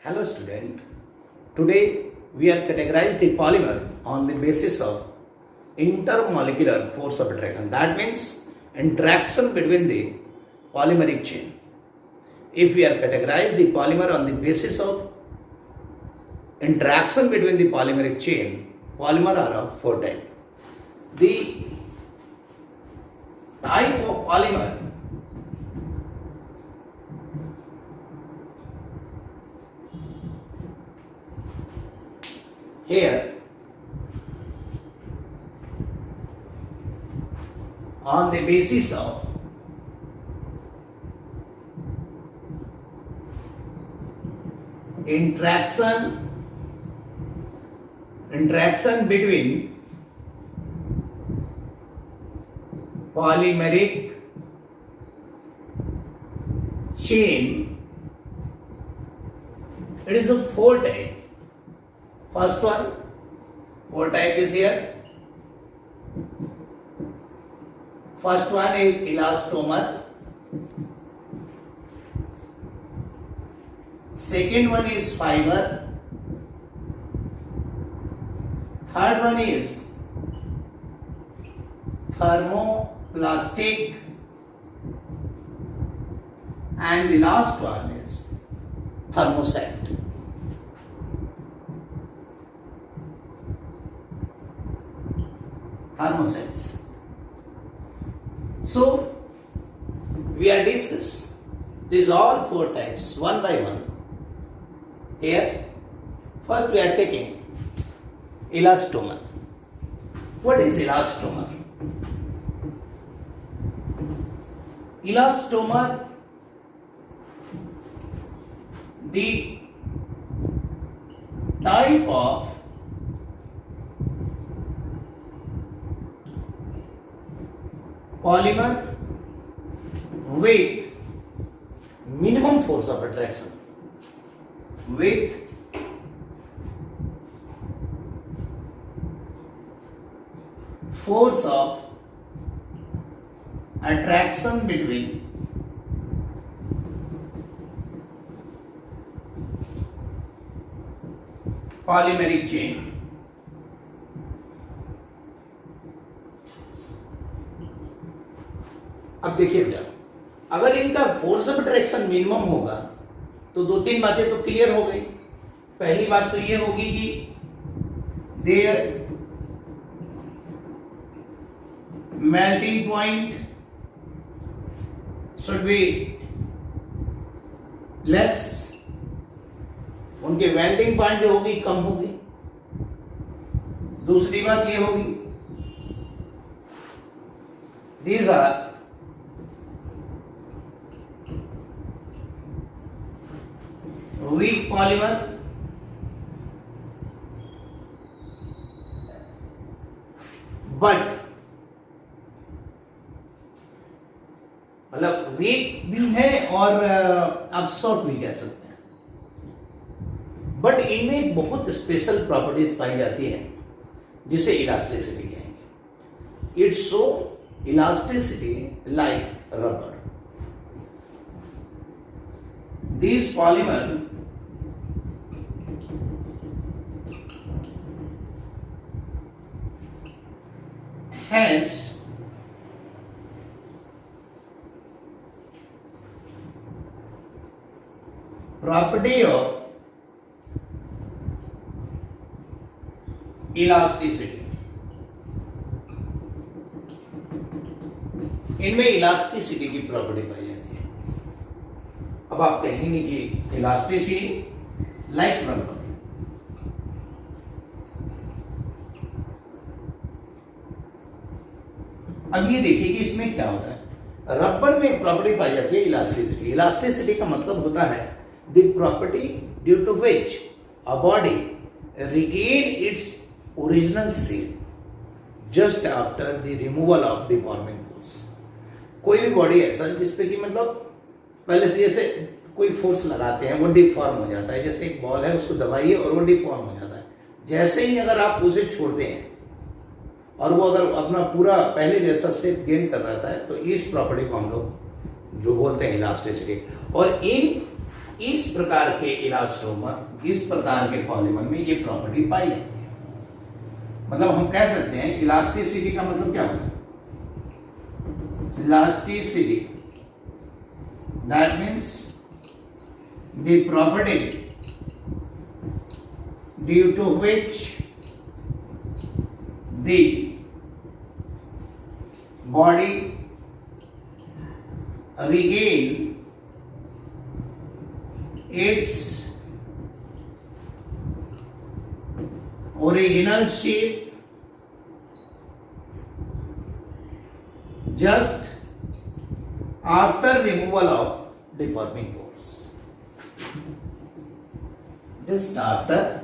Hello student, today we are categorize the polymer on the basis of intermolecular force of attraction. That means interaction between the polymeric chain. If we are categorize the polymer on the basis of interaction between the polymeric chain, polymer are of four types. The type of polymer here on the basis of interaction between polymeric chain, it is a four type. First one, four type is here. First one is elastomer. Second one is fiber. Third one is thermoplastic. And the last one is thermoset. Thermosets. So we are discuss these all four types one by one. Here first we are taking elastomer. What is elastomer? Elastomer, the type of polymer with minimum force of attraction, with force of attraction between polymeric chain अब देखिए बेटा, अगर इनका force of attraction minimum होगा तो दो तीन बातें तो क्लियर हो गई। पहली बात तो ये होगी कि their melting point should be less, उनके मेल्टिंग पॉइंट जो होगी कम होगी। दूसरी बात ये होगी these are weak polymer, but मतलब वीक भी है और आप सॉफ्ट भी कह सकते हैं, बट इनमें बहुत स्पेशल प्रॉपर्टीज पाई जाती है जिसे इलास्टिसिटी कहेंगे। It's show elasticity like rubber. These polymer has property of elasticity. इनमें इलास्टिसिटी की प्रॉपर्टी पाई जाती है। अब आप कहेंगे कि इलास्टिसिटी लाइक रबर, अब ये देखिए कि इसमें क्या होता है। रबर में एक प्रॉपर्टी पाई जाती है इलास्टिसिटी। इलास्टिसिटी का मतलब होता है the property due to which a body regain its original shape just after the removal of deforming force. कोई भी बॉडी ऐसा जिसपे कि मतलब पहले से जैसे कोई फोर्स लगाते हैं वो डिफॉर्म हो जाता है। जैसे एक बॉल है उसको दबाइए और वो डिफॉर्म हो जाता है। जैसे ही अगर आप उसे छोड़ते हैं और वो अगर अपना पूरा पहले जैसा शेप गेन कर रहा है तो इस प्रॉपर्टी को हम लोग जो बोलते हैं इलास्टिसिटी। और इन इस प्रकार के इलास्टोमर, इस प्रकार के पॉलीमर में ये प्रॉपर्टी पाई जाती है। मतलब हम कह सकते हैं इलास्टिसिटी का मतलब क्या होगा? Elasticity that means the property due to which the body regain its original shape just after removal of deforming force. Just after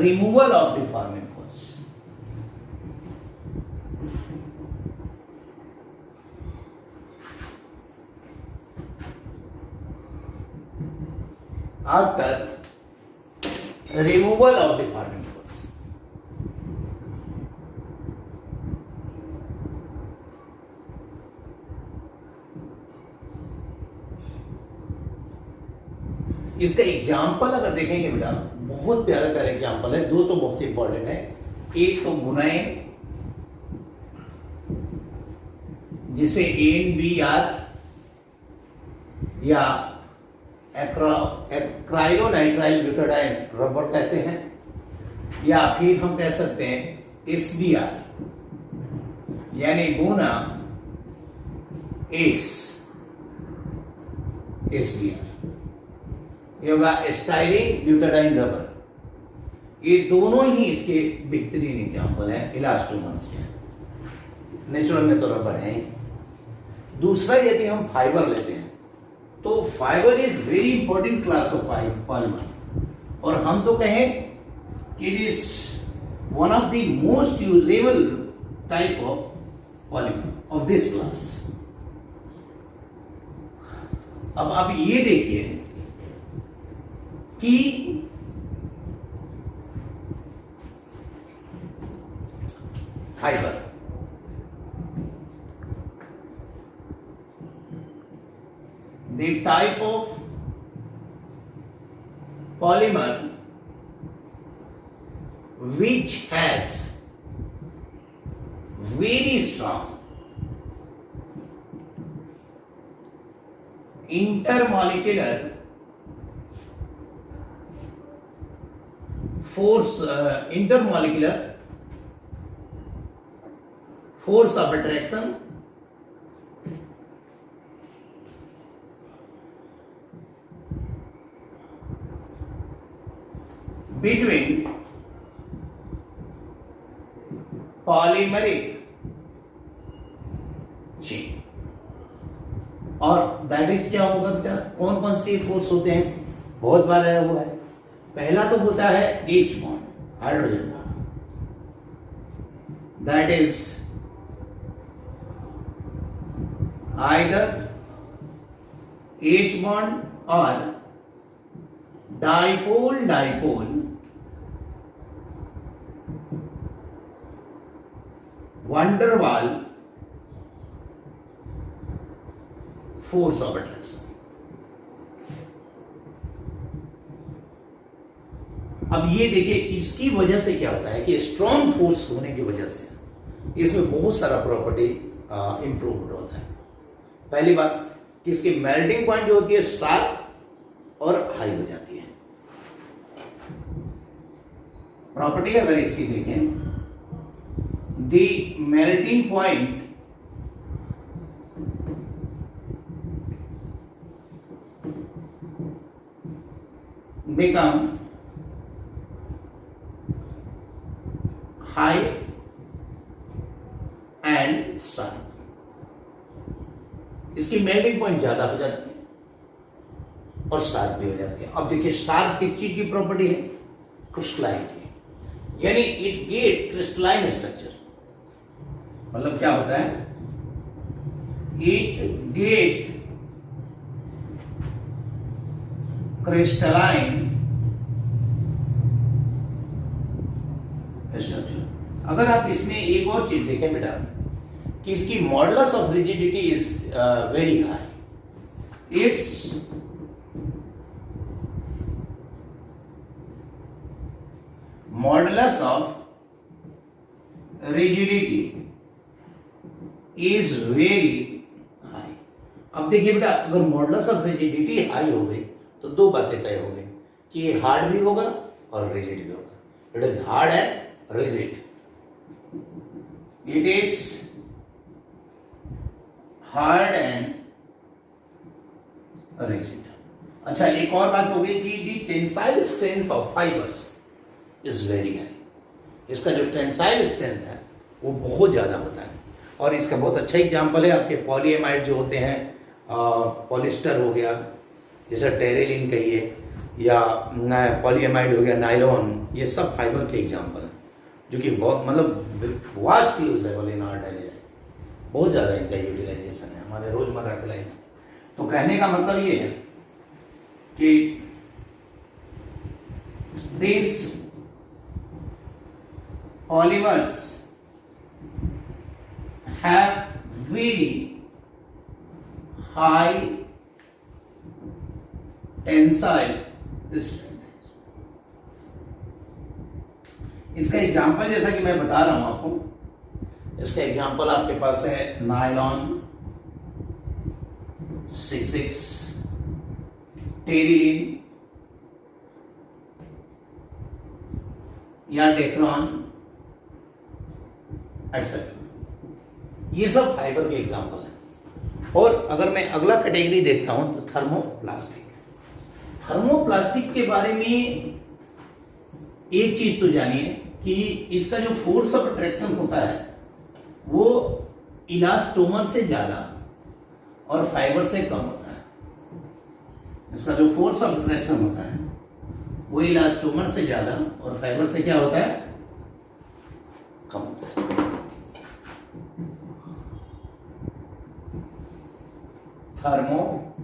removal of deforming force. After removal of deforming force. इसका example अगर देखेंगे बेटा, बहुत प्यारा प्यारा example है। दो तो बहुत इंपॉर्टेंट है। एक तो बुनाई, जिसे NBR या एक्राइलोनाइट्राइल ब्यूटाडाइन रबर कहते हैं, या फिर हम कह सकते हैं SBR यानी बुना SBR, ये होगा स्टाइरीन ब्यूटाडाइन रबर। ये दोनों ही इसके बेहतरीन एग्जाम्पल हैं इलास्टोमर्स के। नेचुरल में तो रबर है। दूसरा, यदि हम फाइबर लेते हैं तो fibre is very important class of polymer, और हम तो कहें कि it is one of the most usable type of polymer of this class. अब आप ये देखिए कि fibre, the type of polymer which has very strong intermolecular force, intermolecular force of attraction between polymeric chain। और that is क्या होगा बेटा? कौन कौन से फोर्स होते हैं? बहुत बार आया हुआ है। पहला तो होता है H bond, hydrogen bond, that is either H bond और dipole van der Waals force of attraction. अब ये देखिए, इसकी वजह से क्या होता है कि स्ट्रॉन्ग फोर्स होने की वजह से इसमें बहुत सारा प्रॉपर्टी इंप्रूव्ड होता है। पहली बात कि इसकी मेल्टिंग पॉइंट जो होती है शार्प और हाई हो जाती है। प्रॉपर्टी अगर इसकी देखें, the melting point become high and sharp। इसकी मेल्टिंग पॉइंट ज्यादा हो जाती है और शार्प भी हो जाती है। अब देखिए, शार्प किस चीज की प्रॉपर्टी है? क्रिस्टलाइन की, यानी इट गेट क्रिस्टलाइन स्ट्रक्चर। मतलब क्या होता है? It get crystalline structure. अगर आप इसमें एक और चीज देखें बेटा कि इसकी modulus of rigidity is very high. It's modulus of rigidity is very high. अब देखिए बेटा, अगर मॉडुलस ऑफ रिजिडिटी हाई हो गई तो दो बातें तय हो गई कि ये हार्ड भी होगा और रिजिड भी होगा। It is hard and rigid, it is hard and rigid. अच्छा, एक और बात हो गई कि the tensile strength of fibres is very high. इसका जो टेंसाइल स्ट्रेंथ है वो बहुत ज्यादा होता है। और इसका बहुत अच्छा एग्जांपल है आपके पॉलीएमाइड जो होते हैं, पॉलिस्टर हो गया, जैसे टेरेलिन कहिए, या पॉलीएमाइड हो गया, नायलॉन, ये सब फाइबर के एग्जांपल हैं जो कि बहुत मतलब vast usable in our daily life. बहुत ज़्यादा इनका यूटिलाइजेशन है हमारे रोजमर्रा के लाइफ में। तो कहने का मतलब ये है कि this polymers have very high tensile strength। इसका एग्जांपल जैसा कि मैं बता रहा हूं आपको, इसका एग्जांपल आपके पास है नायलॉन 6/6, टेरिलिन या डेक्रॉन एक्सेट्रा। ये सब फाइबर के एग्जाम्पल हैं। और अगर मैं अगला कैटेगरी देखता हूं तो थर्मोप्लास्टिक। थर्मोप्लास्टिक के बारे में एक चीज तो जानिए कि इसका जो फोर्स ऑफ अट्रैक्शन होता है वो इलास्टोमर से ज्यादा और फाइबर से कम होता है। इसका जो फोर्स ऑफ अट्रैक्शन होता है वो इलास्टोमर से ज्यादा और फाइबर से क्या होता है, कम होता है। Thermoplastic,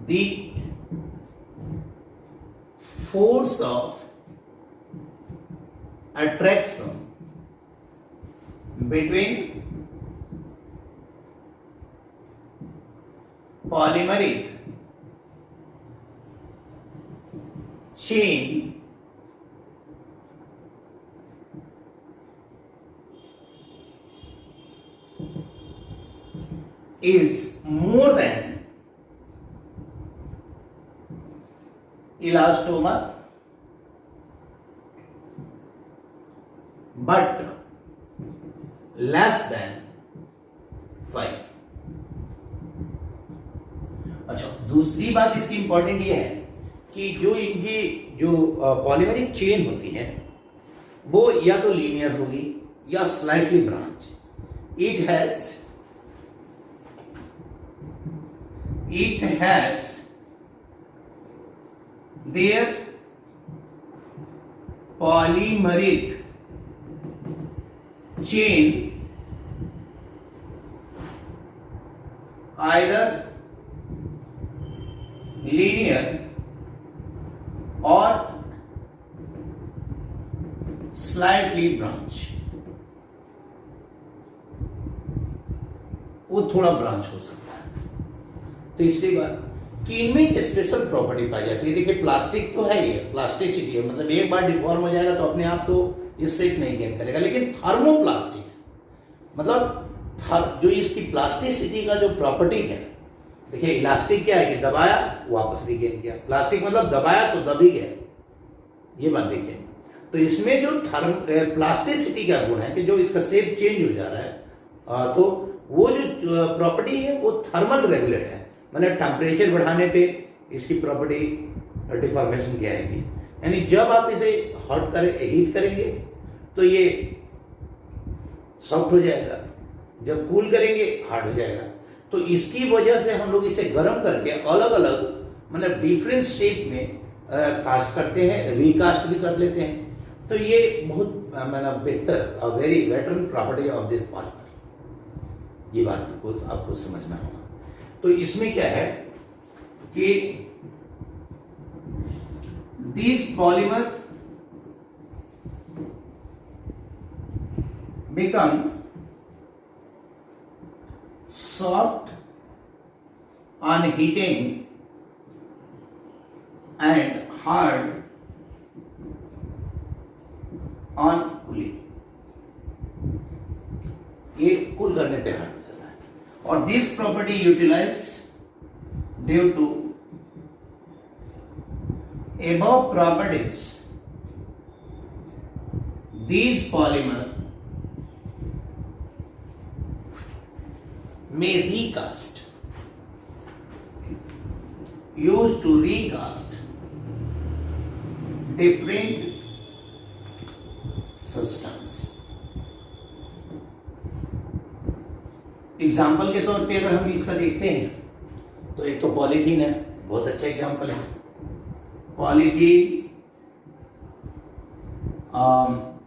the force of attraction between polymeric chain is more than elastomer but less than 5। अच्छा, दूसरी बात इसकी इंपॉर्टेंट ये है कि जो इनकी जो पॉलीमेरिक चेन होती है वो या तो लीनियर होगी या slightly branch. it has their polymeric chain either linear or slightly branch। वो थोड़ा ब्रांच हो सकता है। तीसरी बात कि इनमें एक स्पेशल प्रॉपर्टी पाई जाती है। देखिए, प्लास्टिक तो है, ये प्लास्टिसिटी है, मतलब एक बार डिफॉर्म हो जाएगा तो अपने आप तो ये शेप नहीं गेन करेगा। लेकिन थर्मोप्लास्टिक है, मतलब जो इसकी प्लास्टिसिटी का जो प्रॉपर्टी है, देखिए इलास्टिक क्या है कि दबाया वापस रिगेन किया, प्लास्टिक मतलब दबाया तो दब ही गया, ये बात देखिए। तो इसमें जो प्लास्टिसिटी का गुण है कि जो इसका शेप चेंज हो जा रहा है, तो वो जो प्रॉपर्टी है वो थर्मल रेगुलेट है, मतलब टेम्परेचर बढ़ाने पे इसकी प्रॉपर्टी डिफॉर्मेशन क्या आएगी, यानी जब आप इसे हीट करेंगे तो ये सॉफ्ट हो जाएगा, जब कूल करेंगे हार्ड हो जाएगा। तो इसकी वजह से हम लोग इसे गर्म करके अलग अलग मतलब डिफरेंट शेप में कास्ट करते हैं, रिकास्ट भी कर लेते हैं। तो ये बहुत मतलब बेहतर very veteran property of this polymer, ये बात को आपको समझना होगा। तो इसमें क्या है कि this polymer become soft on heating and hard on cooling, ये कूल करने पे हार्ड हो जाता है। और this property utilize due to above properties, these polymer may recast, used to recast different substance। Example के तौर पे अगर हम इसका देखते हैं तो एक तो पॉलीथीन है, बहुत अच्छा एग्जाम्पल है। Polythene,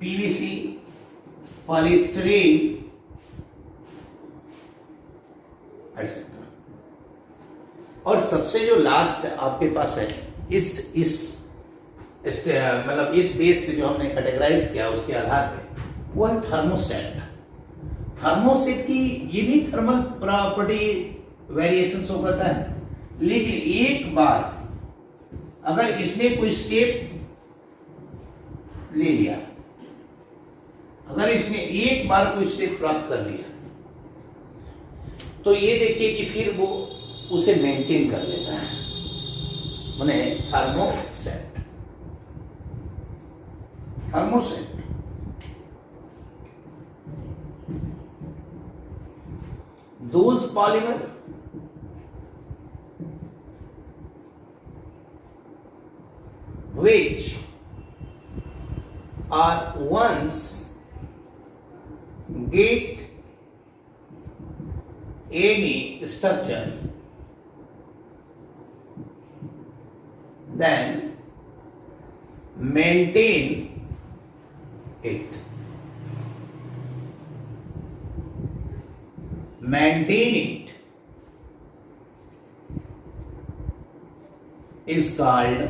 PVC, polystyrene etcetera. और सबसे जो लास्ट आपके पास है इस मतलब इस बेस पे जो हमने कैटेगराइज किया उसके आधार पे, वो है थर्मोसेट। थर्मोसेट की ये भी थर्मल प्रॉपर्टी वेरिएशन शो करता है, लेकिन एक बार अगर इसने कोई शेप ले लिया, अगर इसने एक बार कोई शेप प्राप्त कर लिया, तो ये देखिए कि फिर वो उसे मेंटेन कर लेता है, माने thermoset. Thermoset those polymer which are once get any structure, then maintain it, maintain it is called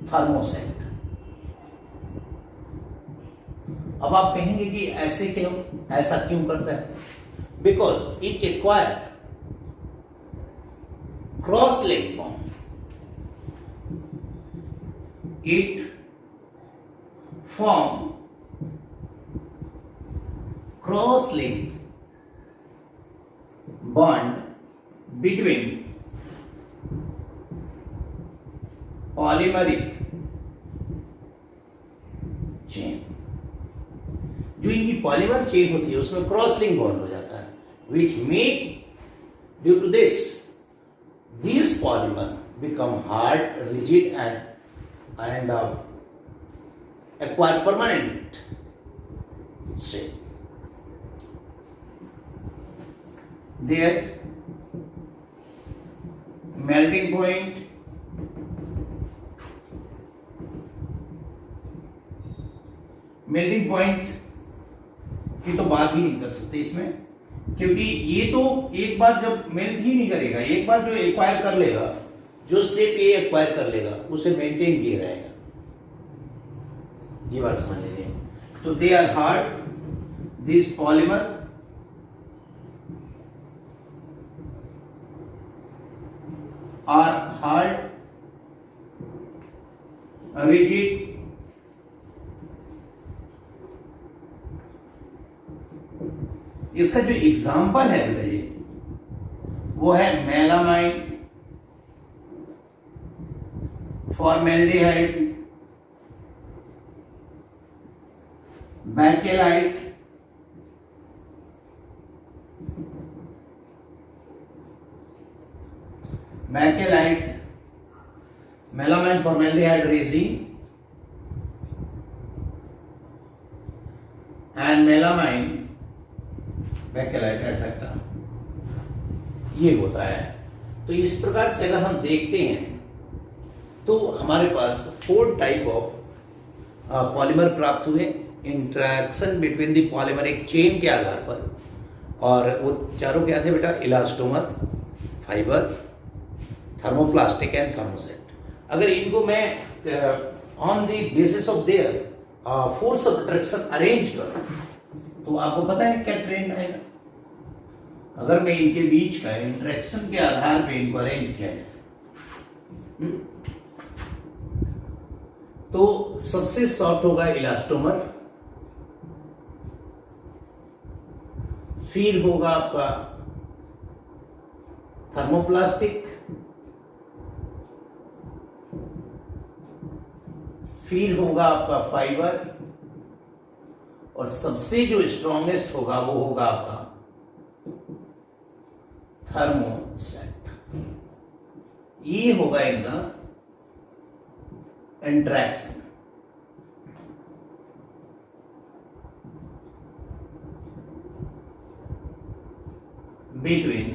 thermoset. अब आप कहेंगे कि ऐसे क्यों, ऐसा क्यों करता है? Because it acquire cross link bond, it form cross link bond between polymeric chain. जो इनकी पॉलीमर चेन होती है उसमें क्रॉस लिंक बॉन्ड हो जाता है, which make due to this polymer become hard, rigid and acquire permanent shape. Their melting point की तो बात ही नहीं कर सकते इसमें, क्योंकि ये तो एक बार जब मेल्ट ही नहीं करेगा, एक बार जो एक्वायर कर लेगा, जो शेप ये एक्वायर कर लेगा उसे मेंटेन किए रहेगा। ये बात समझ लीजिए। तो they are hard, this polymer are hard, rigid, इसका जो एग्जाम्पल है बताइए वो है melamine, formaldehyde, bakelite, melamine, formaldehyde resin and melamine bakelite etcetera, ये होता है। तो इस प्रकार से अगर हम देखते हैं तो हमारे पास 4 टाइप ऑफ पॉलीमर प्राप्त हुए, interaction between the polymeric chain के आधार पर। और वो चारों क्या थे बेटा? Elastomer, fibre, thermoplastic and thermoset. अगर इनको मैं on the basis of their force of attraction arrange करूं तो आपको पता है क्या ट्रेंड आएगा? अगर मैं इनके बीच का इंटरेक्शन के आधार पे इनको अरेंज किया जाए तो सबसे सॉफ्ट होगा इलास्टोमर, फिर होगा आपका थर्मोप्लास्टिक, फिर होगा आपका फाइबर, और सबसे जो स्ट्रॉन्गेस्ट होगा वो होगा आपका थर्मोसेट। ये होगा इनका इंट्रैक्शन। बिटवीन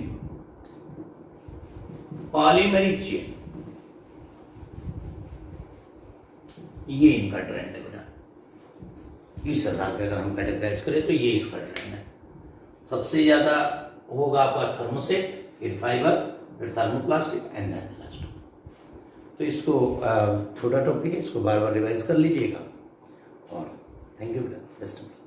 पॉलीमेरिक चेन, ये इनका ट्रेंड है बेटा। इस आधार पे अगर हम कैटेगराइज करें तो ये इसका ट्रेंड है। सबसे ज्यादा होगा आपका थर्मोसेट, फिर फाइबर, फिर थर्मोप्लास्टिक एंड देन इलास्टोमर। तो इसको छोटा टॉपिक है, इसको बार बार रिवाइज कर लीजिएगा। और थैंक यू बेटा, बेस्ट।